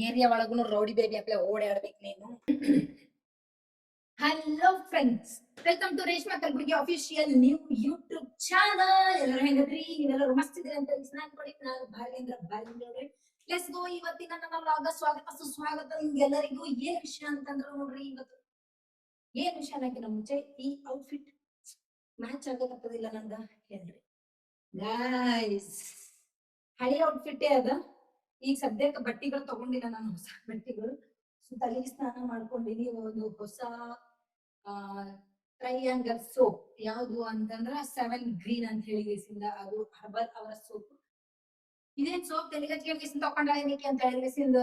Area ಒಳಗೂ rowdy baby ಅಪ್ಲೆ ಓಡಾಡ್ಬೇಕು ನೀನು. Hello friends, welcome to Reshma Kalaburagi official new YouTube channel. ಎಲ್ಲರೂ ಹೆಂಗದ್ರಿ? ನೀವೆಲ್ಲರೂ ಮಸ್ತ್ ಇದ್ರಿ ಅಂತ ಅನ್ಕೊಳ್ಳಿ. ನಾನು ಭಾಗೇಂದ್ರ ನೋಡ್ರಿ. Let's go. ಇವತ್ತಿನ ನನ್ನ ವ್ಲಾಗ್ ಸ್ವಾಗತ ಸುಸ್ವಾಗತ ನಿಮ್ಗೆಲ್ಲರಿಗೂ. ಏನ್ ವಿಷಯ ಅಂತಂದ್ರೆ ನೋಡ್ರಿ, ಇವತ್ತು ಏನ್ ವಿಷಯ ಅನ್ನೋಕ್ಕಿಂತ ಮುಂಚೆ ಈ ಔಟ್ಫಿಟ್ ಮ್ಯಾಚ್ ಆಗಕತ್ತದಿಲ್ಲ ನಂಗ ಹೇಳ್ರಿ ಗೈಸ್. ಹಳಿ ಔಟ್ಫಿಟ್ಟೇ ಅದ. ಈಗ ಸದ್ಯಕ್ಕೆ ಬಟ್ಟಿಗಳು ತಗೊಂಡಿಲ್ಲ ನಾನು, ಹೊಸ ಬಟ್ಟಿಗಳು. ತಲೆಗೆ ಸ್ನಾನ ಮಾಡ್ಕೊಂಡಿನಿ. ಒಂದು ಹೊಸ ಟ್ರೈಯಾಂಗಲ್ ಸೋಪ್. ಯಾವುದು ಅಂತಂದ್ರ 7 ಗ್ರೀನ್ ಅಂತ ಹೇಳಿ ಅದು ಹರ್ಬಲ್ ಅವರ ಸೋಪ್. ಇದೇನ್ ಸೋಪ್ ತೆಲಿಗೆ ತಕೊಂಡೇನಿಕೆ ಅಂತ ಹೇಳಿಸಿಂದ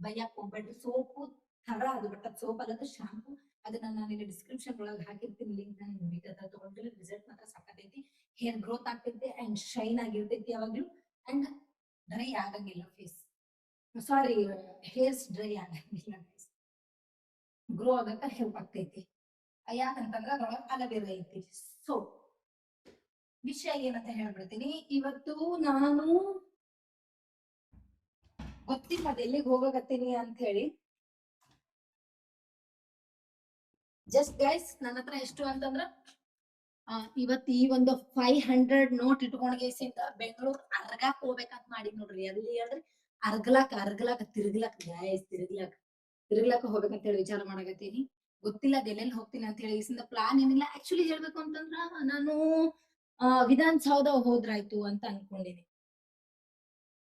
ಬೈಯಕ್ ಹೋಗ್ಬೇಡ್ರಿ. ಸೋಪು ತರ ಅದು, ಬಟ್ ಅದು ಸೋಪ್ ಅಲ್ಲದ ಶಾಂಪು. ಅದನ್ನ ನಾನು ಇಲ್ಲಿ ಡಿಸ್ಕ್ರಿಪ್ಷನ್ ಒಳಗೆ ಹಾಕಿರ್ತೀನಿ ಲಿಂಕ್. ನಾನು ತಗೊಂಡ್ರೆ ರಿಸಲ್ಟ್ ಮಾತ್ರ ಸಾಕತೈತಿ. ಹೇರ್ ಗ್ರೋತ್ ಆಗ್ತೈತಿ ಅಂಡ್ ಶೈನ್ ಆಗಿರ್ತೈತಿ ಯಾವಾಗ್ಲೂ. ಅಂಡ್ ಡ್ರೈ ಆಗಂಗಿಲ್ಲ ಫೇಸ್. ಸಾರಿ, ಹೇರ್ಸ್ ಡ್ರೈ ಆಗಂಗಿಲ್ಲ, ಗ್ರೋ ಆಗಕ್ಕ ಹೆಲ್ಪ್ ಆಗ್ತೈತಿ. ಯಾಕಂತಂದ್ರ ಅದ್ರೊಳಗೆ ಅಲವೇರ ಐತಿ. ಸೊ ವಿಷಯ ಏನಂತ ಹೇಳ್ಬಿಡ್ತೀನಿ. ಇವತ್ತು ನಾನು ಗೊತ್ತಿಲ್ಲ ಎಲ್ಲಿಗೆ ಹೋಗಕತ್ತೀನಿ ಅಂತ ಹೇಳಿ. ಜಸ್ಟ್ ಗೈಸ್, ನನ್ನ ಹತ್ರ ಎಷ್ಟು ಅಂತಂದ್ರ ಇವತ್ತು ಈ ಒಂದು 500 ನೋಟ್ ಇಟ್ಕೊಂಡ್ಗೇಸಿಂದ ಬೆಂಗಳೂರು ಅರ್ಗಾಕ್ ಹೋಗ್ಬೇಕಂತ ಮಾಡಿ ನೋಡ್ರಿ. ಅಲ್ಲಿ ಹೇಳ್ರಿ ಅರ್ಗ್ಲಾಕ್ ತಿರ್ಗ್ಲಾಕ್ ಹೋಗ್ಬೇಕಂತ ಹೇಳಿ ವಿಚಾರ ಮಾಡಕತ್ತೀನಿ. ಗೊತ್ತಿಲ್ಲ ಅದೆಲ್ಲೆಲ್ಲಿ ಹೋಗ್ತೀನಿ ಅಂತ ಹೇಳಿ ಪ್ಲಾನ್ ಏನಿಲ್ಲ. ಆಕ್ಚುಲಿ ಹೇಳ್ಬೇಕು ಅಂತಂದ್ರ ನಾನು ವಿಧಾನಸೌಧ ಹೋದ್ರಾಯ್ತು ಅಂತ ಅನ್ಕೊಂಡಿನಿ.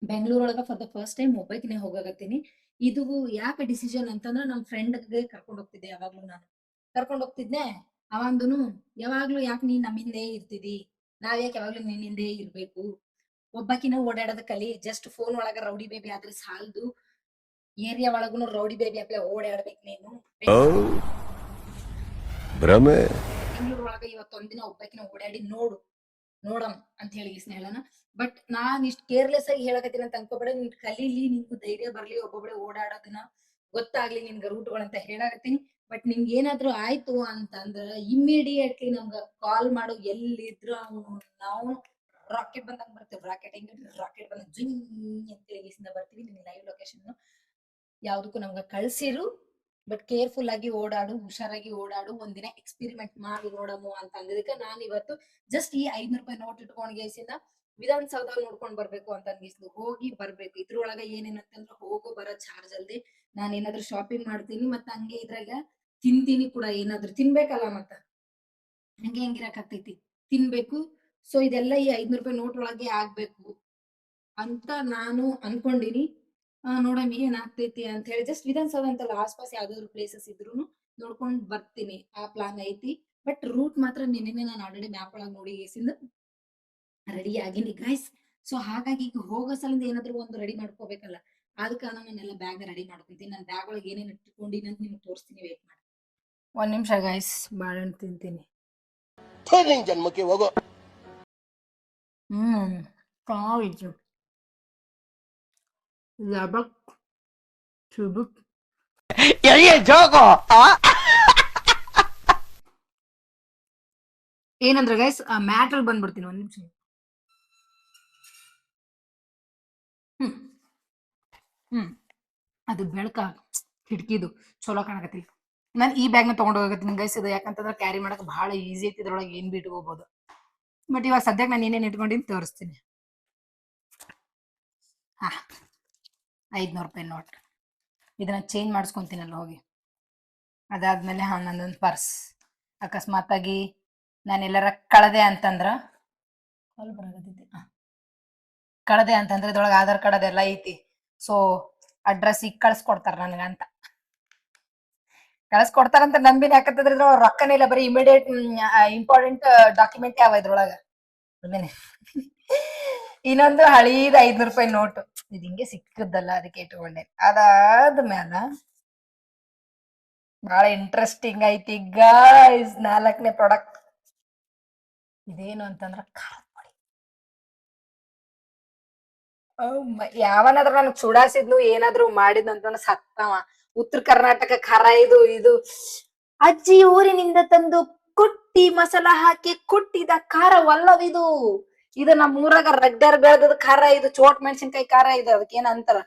ಬೆಂಗಳೂರೊಳಗ ಫಾರ್ ದ ಫಸ್ಟ್ ಟೈಮ್ ಒಬ್ಬಾಕಿನೇ ಹೋಗಕತ್ತೀನಿ. ಇದು ಯಾಕೆ ಡಿಸಿಷನ್ ಅಂತಂದ್ರ ನಮ್ ಫ್ರೆಂಡ್ಗೆ ಕರ್ಕೊಂಡ್ ಹೋಗ್ತಿದ್ದೆ. ಯಾವಾಗ್ಲೂ ನಾನು ಕರ್ಕೊಂಡ್ ಹೋಗ್ತಿದ್ದೆ. ಅವಂದುನು ಯಾವಾಗ್ಲೂ ಯಾಕೆ ನೀನ್ ನಮ್ಮಿಂದೇ ಇರ್ತಿದಿ, ನಾವ್ ಯಾಕೆ ಯಾವಾಗ್ಲೂ ನಿನ್ನಿಂದೇ ಇರ್ಬೇಕು, ಒಬ್ಬಾಕಿನ ಓಡಾಡೋದ ಕಲಿ. ಜಸ್ಟ್ ಫೋನ್ ಒಳಗ ರೌಡಿ ಬೇಬಿ ಆದ್ರೆ ಸಾಲದು, ಏರಿಯಾ ಒಳಗೂ ರೌಡಿ ಬೇಬಿ ಅಪ್ಲೆ ಓಡಾಡ್ಬೇಕು ನೀನು. ಬೆಂಗಳೂರು ಒಳಗ ಇವತ್ತೊಂದಿನ ಒಬ್ಬಾಕಿನ ಓಡಾಡಿ ನೋಡಮ್ ಅಂತ ಹೇಳಿ ಹೇಳೋಣ. ಬಟ್ ನಾನ್ ಇಷ್ಟ ಕೇರ್ಲೆಸ್ ಆಗಿ ಹೇಳಕತ್ತೀನಿ ಅಂತ ಅನ್ಕೋಬೇಡ. ನೀನ್ ಕಲೀಲಿ, ನಿನ್ಗೂ ಧೈರ್ಯ ಬರ್ಲಿ, ಒಬ್ಬೊಬ್ಳೆ ಓಡಾಡೋದನ್ನ ಗೊತ್ತಾಗ್ಲಿ ನಿನ್ಗ ರೂಟ್ಗಳಂತ ಹೇಳಕತ್ತೀನಿ. ಬಟ್ ನಿಮ್ಗೆ ಏನಾದ್ರು ಆಯ್ತು ಅಂತಂದ್ರ ಇಮ್ಮಿಡಿಯೇಟ್ಲಿ ನಮ್ಗ ಕಾಲ್ ಮಾಡು. ಎಲ್ಲಿದ್ರು ನಾವು ರಾಕೆಟ್ ಬಂದಾಗ ಬರ್ತೇವೆ. ರಾಕೆಟ್ ಬಂದಾಗ ಜಿಂಗ್ ಅಂತ ಹೇಳಿ ಬರ್ತೀವಿ. ನಿಮ್ ಲೈವ್ ಲೊಕೇಶನ್ ಯಾವ್ದಕ್ಕೂ ನಮ್ಗ ಕಳ್ಸಿರು. ಬಟ್ ಕೇರ್ಫುಲ್ ಆಗಿ ಓಡಾಡು, ಹುಷಾರಾಗಿ ಓಡಾಡು. ಒಂದಿನ ಎಕ್ಸ್ಪೆರಿಮೆಂಟ್ ಮಾಡಿ ನೋಡಮು ಅಂತ ಅಂದಿದ್ದಕ್ಕೆ ನಾನು ಇವತ್ತು ಜಸ್ಟ್ ಈ 500 ರೂಪಾಯಿ ನೋಟ್ ಇಟ್ಕೊಂಡ್ಗೇಸಿಂದ ವಿಧಾನಸೌಧ ನೋಡ್ಕೊಂಡ್ ಬರ್ಬೇಕು ಅಂತ ಅನ್ಗಿಸ್ದು ಹೋಗಿ ಬರ್ಬೇಕು. ಇದ್ರೊಳಗ ಏನೇನಂತಂದ್ರ ಹೋಗೋ ಬರೋ ಚಾರ್ಜ್ ಅಲ್ದೆ ನಾನ್ ಏನಾದ್ರು ಶಾಪಿಂಗ್ ಮಾಡ್ತೀನಿ, ಮತ್ತ ಹಂಗೆ ಇದ್ರಾಗ ತಿಂತೀನಿ ಕೂಡ. ಏನಾದ್ರು ತಿನ್ಬೇಕಲ್ಲ, ಮತ್ತ ಹಂಗೆ ಹೆಂಗಿರಕತ್ತೈತಿ, ತಿನ್ಬೇಕು. ಸೊ ಇದೆಲ್ಲ ಈ 500 ರೂಪಾಯಿ ನೋಟ್ ಒಳಗೆ ಆಗ್ಬೇಕು ಅಂತ ನಾನು ಅನ್ಕೊಂಡಿನಿ. ನೋಡಮ್ ಏನ್ ಆಗ್ತೈತಿ ಅಂತ ಹೇಳಿ. ಜಸ್ಟ್ ವಿಧಾನಸೌಧ ಅಂತಲ್ಲ, ಆಸ್ಪಾಸ್ ಯಾವ್ದಾದ್ರು ಪ್ಲೇಸಸ್ ಇದ್ರು ನೋಡ್ಕೊಂಡ್ ಬರ್ತೀನಿ. ಆ ಪ್ಲಾನ್ ಐತಿ. ಬಟ್ ರೂಟ್ ಮಾತ್ರ ನಿನ್ನೆ ನಾನು ಆಲ್ರೆಡಿ ಮ್ಯಾಪ್ ಒಳಗೆ ನೋಡಿ ರೆಡಿ ಆಗಿನಿ ಗೈಸ್. ಸೊ ಹಾಗಾಗಿ ಈಗ ಹೋಗೋ ಸಲಿಂದ ಏನಾದ್ರು ಒಂದು ರೆಡಿ ಮಾಡ್ಕೋಬೇಕಲ್ಲ. ಆದ ಕಾರಣ ನಾನೆಲ್ಲ ಬ್ಯಾಗ್ ರೆಡಿ ಮಾಡ್ಕೊಂತೀನಿ. ನನ್ನ ಬ್ಯಾಗ್ ಒಳಗೆ ಏನೇನು ಇಟ್ಕೊಂಡಿನಿ ಅಂತ ನಿಮ್ಗೆ ತೋರಿಸ್ತೀನಿ. ವೇಟ್ ಮಾಡಿ 1 ನಿಮಿಷ ಗೈಸ್. ಬಾಳೆಹಣ್ಣು ತಿಂತೀನಿ. ಜನ್ಮಕ್ಕೆ ಹೋಗೋ. ಕಾವಿಜು ಲಬಕ್ ಚುಬುಕ್ ಏನಂದ್ರೆ ಗೈಸ್, ಮ್ಯಾಟ್ರಲ್ ಬಂದ್ಬಿಡ್ತೀನಿ. 1 ನಿಮಿಷ. ಅದು ಬೆಳಕ ಕಿಟಕಿದು ಚಲೋ ಕಾಣಕತ್ತಿಲ್ಲ. ನಾನು ಈ ಬ್ಯಾಗ್ನ ತಗೊಂಡ್ ಹೋಗತ್ತೀನಿ ಗೈಸ್. ಇದು ಯಾಕಂತಂದ್ರೆ ಕ್ಯಾರಿ ಮಾಡಕ್ ಬಹಳ ಈಸಿ ಐತಿ. ಇದ್ರೊಳಗೆ ಏನ್ ಬಿ ಇಟ್ಕೋಬಹುದು. ಬಟ್ ಇವಾಗ ಸದ್ಯಕ್ಕೆ ನಾನು ಏನೇನು ಇಟ್ಕೊಂಡಿನಿ ತೋರಿಸ್ತೀನಿ. 500 ರೂಪಾಯಿ ನೋಟ್ ಇದನ್ನ ಚೇಂಜ್ ಮಾಡಿಸ್ಕೊಂತೀನಲ್ಲ ಹೋಗಿ. ಅದಾದ್ಮೇಲೆ ನನ್ನೊಂದು ಪರ್ಸ್. ಅಕಸ್ಮಾತ್ ಆಗಿ ನಾನೆಲ್ಲರ ಕಳದೆ ಅಂತಂದ್ರ ಇದ್ರೊಳಗೆ ಆಧಾರ್ ಕಾರ್ಡ್ ಅದೆಲ್ಲ ಐತಿ. ಸೊ ಅಡ್ರೆಸ್ ಈಗ ಕಳ್ಸ್ಕೊಡ್ತಾರ ನನ್ಗಂತ. ಕಳ್ಸ್ಕೊಡ್ತಾರಂತ ನಂಬಿನ. ಯಾಕಂತಂದ್ರೆ ಇದ್ರೊಳಗೆ ರೊಕ್ಕನೇ ಇಲ್ಲ, ಬರೀ ಇಮಿಡಿಯೇಟ್ ಇಂಪಾರ್ಟೆಂಟ್ ಡಾಕ್ಯುಮೆಂಟ್ ಯಾವ ಇದ್ರೊಳಗ. ಇನ್ನೊಂದು ಹಳೀದ್ 500 ರೂಪಾಯಿ ನೋಟು. ಇದು ಹಿಂಗೆ ಸಿಕ್ಕದ್ದಲ್ಲ, ಅದಕ್ಕೆ ಇಟ್ಕೊಂಡೆ. ಅದಾದ್ಮೇಲ ಬಹಳ ಇಂಟ್ರೆಸ್ಟಿಂಗ್ ಐತಿ ಗೈಸ್ 4ನೇ ಪ್ರಾಡಕ್ಟ್. ಇದೇನು ಅಂತಂದ್ರ ಖಾರದ ಪುಡಿ. ಯಾವನಾದ್ರೂ ನನಗ್ ಚುಡಾಸಿದ್ನು ಏನಾದ್ರು ಮಾಡಿದ್ನಂತ ಸತ್ತವ. ಉತ್ತರ ಕರ್ನಾಟಕ ಖಾರ ಇದು ಅಜ್ಜಿ ಊರಿನಿಂದ ತಂದು ಕುಟ್ಟಿ ಮಸಾಲ ಹಾಕಿ ಕುಟ್ಟಿದ ಖಾರವಲ್ಲವಿದು. ಇದು ನಮ್ಮ ಊರಾಗ ರಗ್ಡರ್ ಬೆಳೆದ ಖಾರ. ಇದು ಚೋಟ್ ಮೆಣಸಿನ್ಕಾಯಿ ಖಾರ. ಇದು ಅದಕ್ಕೆ ಏನ್ ಅಂತಾರ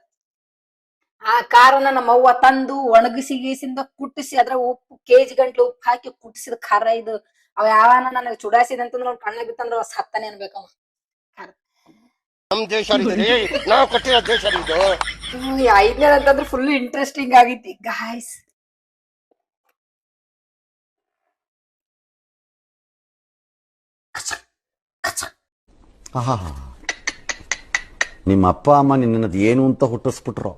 ಆ ಖಾರನ ನಮ್ಮ ಅವ್ವ ತಂದು ಒಣಗಿಸಿ ಗೀಸಿಂದ ಕುಟ್ಟಿಸಿ ಅದ್ರ ಉಪ್ಪು ಕೆಜಿ ಗಂಟ್ಲೆ ಉಪ್ಪು ಹಾಕಿ ಕುಟ್ಟಿಸಿದ ಖಾರ ಇದು. ಅವ ಯಾವನ ನನಗೆ ಚುಡಾಯಿಸಿದ ಅಂತಂದ್ರ ಅವ್ನ ಕಣ್ಣ ಬಿತ್ತಂದ್ರ ಅವ ಸತ್ತನೆ ಅನ್ಬೇಕವ. ಖಾರ ನಮ್ ದೇಶ ರೀ, ನಾವ್ ಕಟ್ಟಿರೋ ದೇಶ ರೀ ಇದು. ಐದನೇದ ಅಂತಂದ್ರೆ ಫುಲ್ ಇಂಟ್ರೆಸ್ಟಿಂಗ್ ಆಗೈತಿ ಗಾಯ್ಸ್. ಆಹಾ, ನಿಮ್ಮ ಅಪ್ಪ ಅಮ್ಮ ನಿನ್ನದು ಏನು ಅಂತ ಹುಟ್ಟಿಸ್ಬಿಟ್ರು.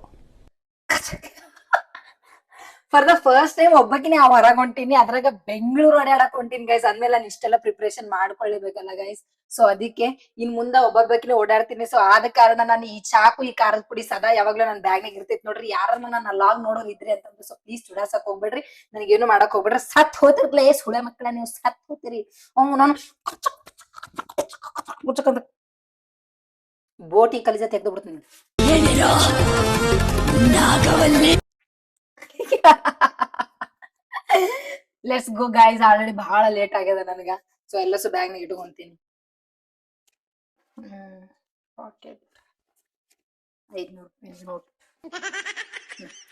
ಫಾರ್ ದ ಫಸ್ಟ್ ಟೈಮ್ ಒಬ್ಬಕಿನೇ ಹೊರಗ್ ಹೊಂಟೀನಿ, ಅದ್ರಾಗ ಬೆಂಗಳೂರು ಅಡ್ಯಾಡಕ್ ಹೊಂಟೀನಿ ಗೈಸ್. ಅಂದ್ಮೇಲೆ ನಾನು ಇಷ್ಟೆಲ್ಲ ಪ್ರಿಪರೇಷನ್ ಮಾಡ್ಕೊಳ್ಳೇಬೇಕಲ್ಲ ಗೈಸ್. ಸೊ ಅದಕ್ಕೆ ಇನ್ ಮುಂದ ಒಬ್ಬೊಬ್ಬಕಿನೇ ಓಡಾಡ್ತೀನಿ. ಸೊ ಆದ ಕಾರಣ ನಾನು ಈ ಚಾಕು ಈ ಖಾರದ ಪುಡಿ ಸದಾ ಯಾವಾಗ್ಲೂ ನನ್ನ ಬ್ಯಾಗ್ನಾಗ ಇರ್ತೈತಿ ನೋಡ್ರಿ. ಯಾರನ್ನ ನನ್ನ ಲಾಗ್ ನೋಡೋರ್ ಇದ್ರಿ ಅಂತಂದ್ರೆ ಸೊ ಪ್ಲೀಸ್ ಚುಡಾಸಕ್ ಹೋಗ್ಬೇಡ್ರಿ, ನನಗೇನು ಮಾಡಕ್ ಹೋಗ್ಬೇಡ್ರಿ. ಸತ್ ಹೋತಿರ್ಲೇ ಸುಳೆ ಮಕ್ಕಳ, ನೀವು ಸತ್ ಹೋತಿರಿ. ನಾನು ಮುಚ್ಚಕಂತ ಬೋಟಿ ಕಲಿಜ ತೆಗೆದು ಬಿಡ್ತೀನಿ. ಲೆಟ್ಸ್ ಗೋ ಗೈಸ್, ಆಲ್ರೆಡಿ ಬಹಳ ಲೇಟ್ ಆಗ್ಯದ ನನಗ. ಸೊ ಎಲ್ಲಸು ಬ್ಯಾಗ್ನಾಗ ಇಟ್ಕೊಂತೀನಿ. 500 ನೋಟ್.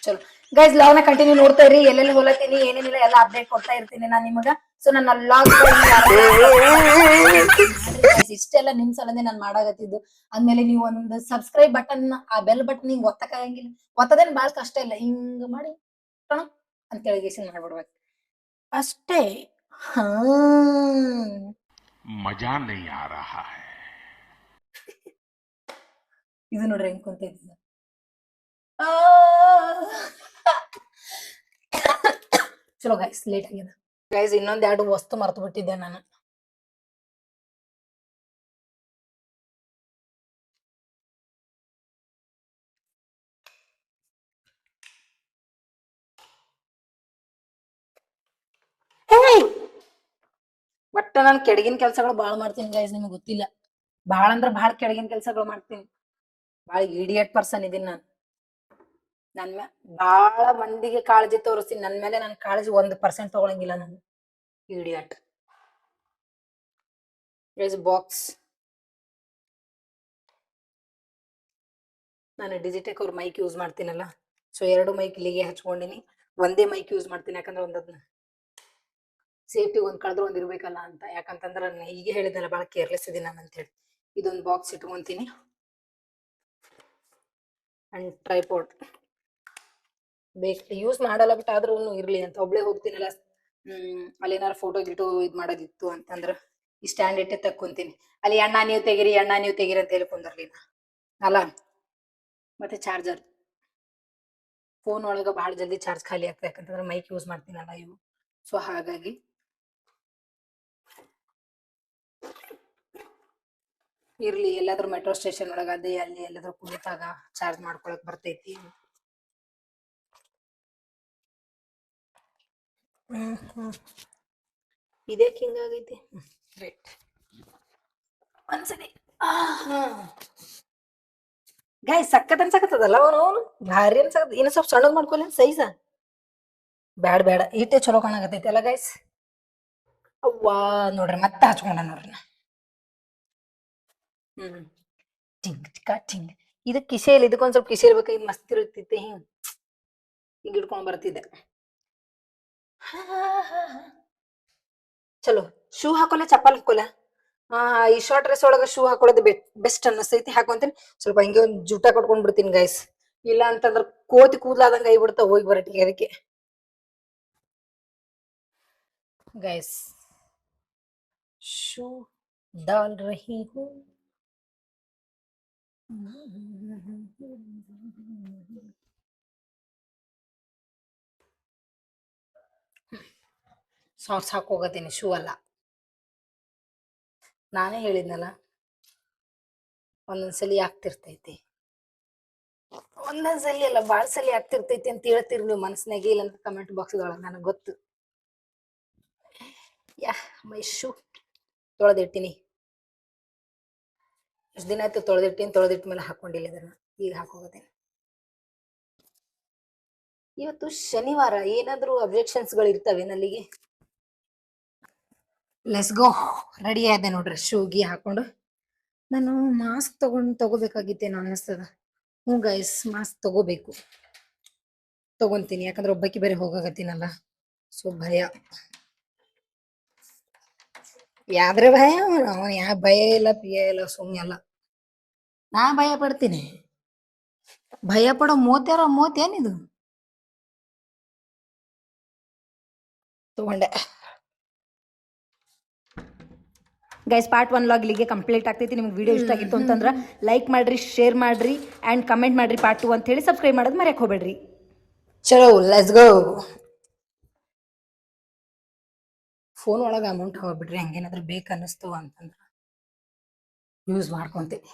ಚಲೋ ಗೈಸ್, ಲಾಗ್ನ ಕಂಟಿನ್ಯೂ ನೋಡ್ತಾ ಇರಿ. ಎಲ್ಲೆಲ್ಲಿ ಹೋಲತ್ತೀನಿ ಏನೇನಿಲ್ಲ ಎಲ್ಲ ಅಪ್ಡೇಟ್ ಕೊಡ್ತಾ ಇರ್ತೀನಿ ನಾನು ನಿಮಗ. ಸೊ ನನ್ನ ಲಾಗ್ ಇಷ್ಟೆಲ್ಲ ನಿಮ್ ಸಲಂದೆ ನಾನು ಮಾಡಾಕತ್ತಿದ್ದು. ಅಂದ್ಮೇಲೆ ನೀವು ಒಂದು ಸಬ್ಸ್ಕ್ರೈಬ್ ಬಟನ್, ಆ ಬೆಲ್ ಬಟನ್ ಹಿಂಗ್ ಒತ್ತಕ್ಕಾಗಂಗಿಲ್ಲ. ಒತ್ತದೇನ್ ಬಾಳ ಕಷ್ಟ ಇಲ್ಲ, ಹಿಂಗ್ ಮಾಡಿ ಕಣ ಅಂತ ಹೇಳಿ ಮಾಡ್ಬಿಡ್ಬೇಕು ಅಷ್ಟೇ. ಹಾ मजा नहीं आ रहा है. ಇದು ನೋಡ್ರಿ ಹೆಂಗ್ ಕುಂತೈತಿ. ಚಲೋ ಗೈಸ್, ಲೇಟ್ ಆಗಿದೆ ಗೈಸ್. ಇನ್ನೊಂದ್ 2 ವಸ್ತು ಮರ್ತು ಬಿಟ್ಟಿದ್ದೆ ನಾನು. ಬಟ್ ನಾನು ಕೆಳಗಿನ ಕೆಲ್ಸಗಳು ಬಾಳ ಮಾಡ್ತೀನಿ ಗೈಸ್, ನಿಮ್ಗೆ ಗೊತ್ತಿಲ್ಲ. ಬಾಳ ಅಂದ್ರ ಬಾಳ ಕೆಳಗಿನ ಕೆಲ್ಸಗಳು ಮಾಡ್ತೀನಿ. ಬಾಳ ಇಡಿಯಟ್ ಪರ್ಸನ್ ಇದೀನಿ ನಾನು. ಬಾಳ ಮಂದಿಗೆ ಕಾಳಜಿ ತೋರಿಸ್ತೀನಿ, ನನ್ ಮೇಲೆ ನನ್ ಕಾಳಜಿ 1% ತಗೊಳಂಗಿಲ್ಲ ನಾನು. Idiot box. ನಾನು ಡಿಜಿಟೆಕ್ ಅವ್ರ ಮೈಕ್ ಯೂಸ್ ಮಾಡ್ತೀನಲ್ಲ, ಸೊ 2 ಮೈಕ್ ಇಲ್ಲಿಗೆ ಹಚ್ಕೊಂಡಿನಿ. ಒಂದೇ ಮೈಕ್ ಯೂಸ್ ಮಾಡ್ತೀನಿ, ಯಾಕಂದ್ರೆ ಒಂದದ್ನ ಸೇಫ್ಟಿ ಒಂದ್ ಕಳೆದ್ರೆ ಒಂದ್ ಇರ್ಬೇಕಲ್ಲ ಅಂತ. ಯಾಕಂತಂದ್ರ ಈಗ ಹೇಳಿದ್ನಲ್ಲ ಬಾಳ ಕೇರ್ಲೆಸ್ ಇದೀನಿ ನಾನು ಅಂತ ಹೇಳಿ. ಇದೊಂದು ಬಾಕ್ಸ್ ಇಟ್ಕೊಂತೀನಿ. ಅಂಡ್ ಟ್ರೈಪೋರ್ಡ್ ಬೇಕು, ಯೂಸ್ ಮಾಡಲ್ಲ, ಬಟ್ ಆದ್ರೂ ಇರ್ಲಿ ಅಂತ. ಒಬ್ಳೆ ಹೋಗ್ತೀನಲ್ಲ, ಅಲ್ಲೇನಾರು ಫೋಟೋ ಗಿಟೋ ಇದ್ ಮಾಡೋದಿತ್ತು ಅಂತಂದ್ರ ಈ ಸ್ಟ್ಯಾಂಡ್ ಇಟ್ಟೆ ತಕ್ಕೊಂತೀನಿ. ಅಲ್ಲಿ ಅಣ್ಣ ನೀವು ತೆಗಿರಿ ಅಂತ ಹೇಳಿ ಕುಂದರ್ಲಿ ಅಲ್ಲ. ಮತ್ತೆ ಚಾರ್ಜರ್, ಫೋನ್ ಒಳಗ ಬಹಳ ಜಲ್ದಿ ಚಾರ್ಜ್ ಖಾಲಿ ಆಗ್ತದೆ, ಯಾಕಂತಂದ್ರೆ ಮೈಕ್ ಯೂಸ್ ಮಾಡ್ತೀನಲ್ಲ ಇವು. ಸೊ ಹಾಗಾಗಿ ಇರ್ಲಿ, ಎಲ್ಲಾದ್ರೂ ಮೆಟ್ರೋ ಸ್ಟೇಷನ್ ಒಳಗ ಅದೇ ಅಲ್ಲಿ ಎಲ್ಲಾದ್ರೂ ಕುಳಿತಾಗ ಚಾರ್ಜ್ ಮಾಡ್ಕೊಳಕ್ ಬರ್ತೈತಿ. ಇದೇ ಹಿಂಗಾಗೈತಿ. ರೈಟ್, ಒಂದ್ಸರಿ ಗಾಯ್ಸ್ ಸಕ್ಕತ್ ಅನ್ಸಕತ್ತದಲ್ಲ ಅವನು, ಭಾರಿ ಅನ್ಸಕತ್. ಇನ್ನು ಸ್ವಲ್ಪ ಸಣ್ಣದ್ ಮಾಡ್ಕೊಲ್ಲ ಸೈಜ. ಬ್ಯಾಡ ಇಟ್ಟೆ ಚಲೋ ಕಾಣಕತ್ತೈತಿ ಅಲ್ಲ ಗೈಸ್. ಅವ್ವಾ ನೋಡ್ರಿ ಮತ್ತೆ ಹಚ್ಕೊಂಡ ನೋಡ್ರಿ. ಟಿಂಗ್ ಇದು ಕಿಸೆಯಲ್ಲಿ, ಇದಕ್ಕೊಂದ್ ಸ್ವಲ್ಪ ಕಿಸೆ ಇರ್ಬೇಕು. ಇದು ಮಸ್ತ್ ಇರುತ್ತೈತಿ, ಹಿಂಗ್ ಇಟ್ಕೊಂಡ್ ಬರ್ತಿದ್ದೆ. ಚಲೋ, ಶೂ ಹಾಕೋಲ್ಲ ಚಪ್ಪಲ್ ಹಾಕೋಲ್ಲ. ಈ ಶಾರ್ಟ್ ಡ್ರೆಸ್ ಒಳಗ ಶೂ ಹಾಕೊಳ್ಳೋದು ಬೆಸ್ಟ್ ಅನ್ನಿಸ್ತೈತಿ, ಹಾಕೊಂತೀನಿ. ಸ್ವಲ್ಪ ಹಿಂಗೆ ಒಂದ್ ಜೂಟ ಕಟ್ಕೊಂಡ್ ಬಿಡ್ತೀನಿ ಗೈಸ್. ಇಲ್ಲ ಅಂತಂದ್ರ ಕೋತಿ ಕೂದ್ಲಾದಂಗ ಕೈ ಬಿಡ್ತಾ ಹೋಗಿ ಬರಟಿಗೆ. ಅದಕ್ಕೆ ಗೈಸ್ ಶೂ डाल रही हूँ. ಸಾಕ್ಸ್ ಹಾಕೋಗತೀನಿ, ಶೂ ಅಲ್ಲ. ನಾನೇ ಹೇಳಿದ್ನಲ್ಲ ಒಂದೊಂದ್ಸಲಿ ಆಗ್ತಿರ್ತೈತಿ, ಒಂದೊಂದ್ಸಲಿ ಅಲ್ಲ ಬಾಳ ಸಲಿ ಆಗ್ತಿರ್ತೈತಿ ಅಂತ ಹೇಳ್ತಿರ್ ನೀವು ಮನಸ್ಸಿನಾಗೆ. ಇಲ್ಲ ಅಂತ ಕಮೆಂಟ್ ಬಾಕ್ಸ್ ಒಳಗ ನನಗೆ ಗೊತ್ತು. ಯಾ ಮೈ ಶೂ ತೊಳೆದಿಟ್ಟಿನಿ. ಎಷ್ಟು ದಿನ ಆಯ್ತು ತೊಳೆದಿಟ್ಟಿನಿ, ತೊಳೆದಿಟ್ಟ ಮೇಲೆ ಹಾಕೊಂಡಿಲ್ಲ ಇದನ್ನ. ಈಗ ಹಾಕೋಗತ್ತೇನೆ. ಇವತ್ತು ಶನಿವಾರ, ಏನಾದ್ರೂ ಅಬ್ಜೆಕ್ಷನ್ಸ್ ಗಳು ಇರ್ತವೆ ನಲ್ಲಿಗೆ. Let's go. ರೆಡಿ ಆದೆ ನೋಡ್ರಿ, ಶೂಗಿ ಹಾಕೊಂಡು. ನಾನು ಮಾಸ್ಕ್ ತಗೋಬೇಕಾಗಿತ್ತೇನೋ ಅನ್ನಿಸ್ತದ. ಹ್ಞೂ ಗೈಸ್, ಮಾಸ್ಕ್ ತಗೋಬೇಕು. ತಗೊಂತೀನಿ, ಯಾಕಂದ್ರೆ ಒಬ್ಬಾಕಿ ಬೇರೆ ಹೋಗಾಕತ್ತೀನಲ್ಲ, ಸೊ ಭಯ. ಯಾದ್ರೆ ಭಯ, ಅವನ್ ಯಾ ಭಯ ಇಲ್ಲ ಪಿಯ ಇಲ್ಲ, ಸುಮ್ಮನೆ ಅಲ್ಲ. ನಾ ಭಯ ಪಡ್ತೀನಿ. ಭಯ ಪಡೋ ಮೋತೇನಿದು? ತಗೊಂಡೆ. ಗೈಸ್, ಪಾರ್ಟ್ 1 ಲಾಗ್ ಇಲ್ಲಿಗೆ ಕಂಪ್ಲೀಟ್ ಆಗ್ತೈತಿ. ನಿಮ್ಗೆ ವಿಡಿಯೋ ಇಷ್ಟ ಆಗಿತ್ತು ಅಂತಂದ್ರೆ ಲೈಕ್ ಮಾಡ್ರಿ, ಶೇರ್ ಮಾಡ್ರಿ ಆ್ಯಂಡ್ ಕಮೆಂಟ್ ಮಾಡ್ರಿ ಪಾರ್ಟ್ 2 ಅಂತ ಹೇಳಿ. ಸಬ್ಸ್ಕ್ರೈಬ್ ಮಾಡೋದು ಮರ್ಯಾಕ್ ಹೋಗ್ಬೇಡ್ರಿ. ಚಲೋ, ಲೆಟ್ಸ್ ಗೋ. ಫೋನ್ ಒಳಗೆ ಅಮೌಂಟ್ ಹೋಗ್ಬಿಡ್ರಿ, ಹಂಗೇನಾದ್ರೂ ಬೇಕು ಅನ್ನಿಸ್ತು ಅಂತಂದ್ರೆ ಯೂಸ್ ಮಾಡ್ಕೊಂತೀನಿ.